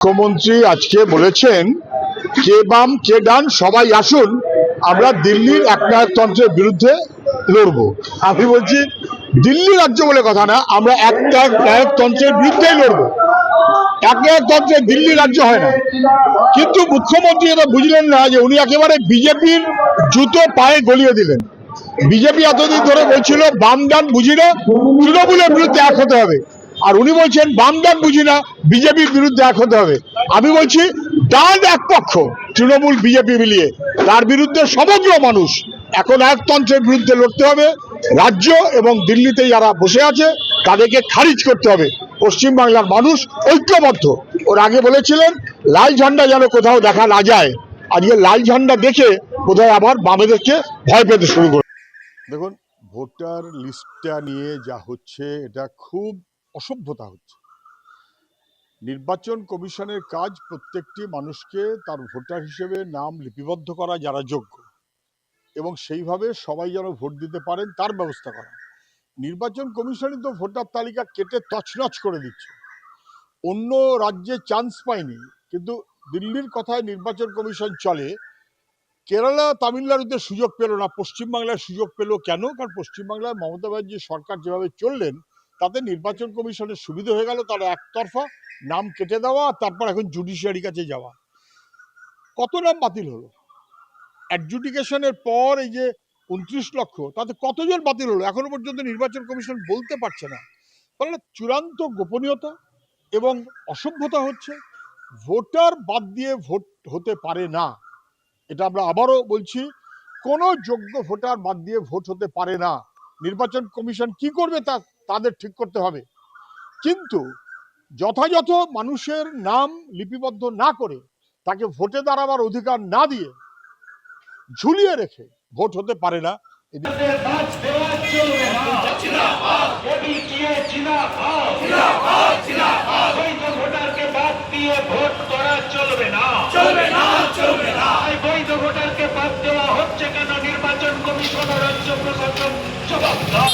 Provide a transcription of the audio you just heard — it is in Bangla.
মুখ্যমন্ত্রী আজকে বলেছেন কে বাম কে ডান সবাই আসুন, আমরা দিল্লির একনায়কতন্ত্রের বিরুদ্ধে লড়বো। আমি বলছি দিল্লি রাজ্য বলে কথা না, আমরা একনায়কতন্ত্রের বিরুদ্ধেই লড়বো। একনায়কতন্ত্রে দিল্লি রাজ্য হয় না। কিন্তু মুখ্যমন্ত্রী এটা বুঝলেন না যে উনি একেবারে বিজেপির জুতো পায়ে গলিয়ে দিলেন। বিজেপি এতদিন ধরে বলছিল বাম ডান বুঝি না, তৃণমূলের বিরুদ্ধে এক হতে হবে, আর উনি বলছেন বাম ডান বুঝি না, বিজেপির বিরুদ্ধে এক হতে হবে। আমি বলছি ডান এক পক্ষ, তৃণমূল বিজেপি মিলিয়ে, তার বিরুদ্ধে সমগ্র মানুষ এখন একতন্ত্রের বিরুদ্ধে লড়তে হবে। রাজ্য এবং দিল্লিতে যারা বসে আছে তাদেরকে খারিজ করতে হবে। পশ্চিমবাংলার মানুষ ঐক্যবদ্ধ। ওর আগে বলেছিলেন লাল ঝান্ডা যেন কোথাও দেখা না যায়, আজকে লাল ঝান্ডা দেখে কোথায় আবার বামেদেরকে ভয় পেতে শুরু করে। দেখুন, ভোটার লিস্টটা নিয়ে যা হচ্ছে এটা খুব অসভ্যতা হচ্ছে। নির্বাচন কমিশনের কাজ প্রত্যেকটি মানুষকে তার ভোটার হিসেবে নাম লিপিবদ্ধ করা যারা যোগ্য, এবং সেইভাবে সবাই যেন ভোট দিতে পারেন তার ব্যবস্থা করা। নির্বাচন কমিশনই তো ভোটার তালিকা কেটে তছনছ করে দিচ্ছে। অন্য রাজ্যে চান্স পায়নি, কিন্তু দিল্লির কথায় নির্বাচন কমিশন চলে। কেরালা তামিলনাড়ুতে সুযোগ পেল না, পশ্চিমবাংলায় সুযোগ পেল কেন? কারণ পশ্চিমবাংলায় মমতা ব্যানার্জি সরকার যেভাবে চললেন তাতে নির্বাচন কমিশনের সুবিধা হয়ে গেল, তারা একতরফা নাম কেটে দেওয়া, তারপর এখন জুডিশিয়ারির কাছে যাওয়া। কত নাম বাতিল হলো অ্যাডজুডিকেশনের পর? এই যে 29 লক্ষ, তাতে কতজন বাতিল হলো এখনো পর্যন্ত নির্বাচন কমিশন বলতে পারছে না। তাহলে চূড়ান্ত গোপনীয়তা এবং অসভ্যতা হচ্ছে। ভোটার বাদ দিয়ে ভোট হতে পারে না, এটা আমরা আবারও বলছি। কোনো যোগ্য ভোটার বাদ দিয়ে ভোট হতে পারে না। নির্বাচন কমিশন কি করবে তা তাদের ঠিক করতে হবে, কিন্তু যথাযথ মানুষের নাম লিপিবদ্ধ না করে, তাকে ভোটে দাঁড়াবার অধিকার না দিয়ে ঝুলিয়ে রেখে ভোট হতে পারে না। বৈধ ভোটারকে বাদ দেওয়া হচ্ছে কেন? নির্বাচন কমিশন ও রাজ্য প্রশাসন জবাব দাও।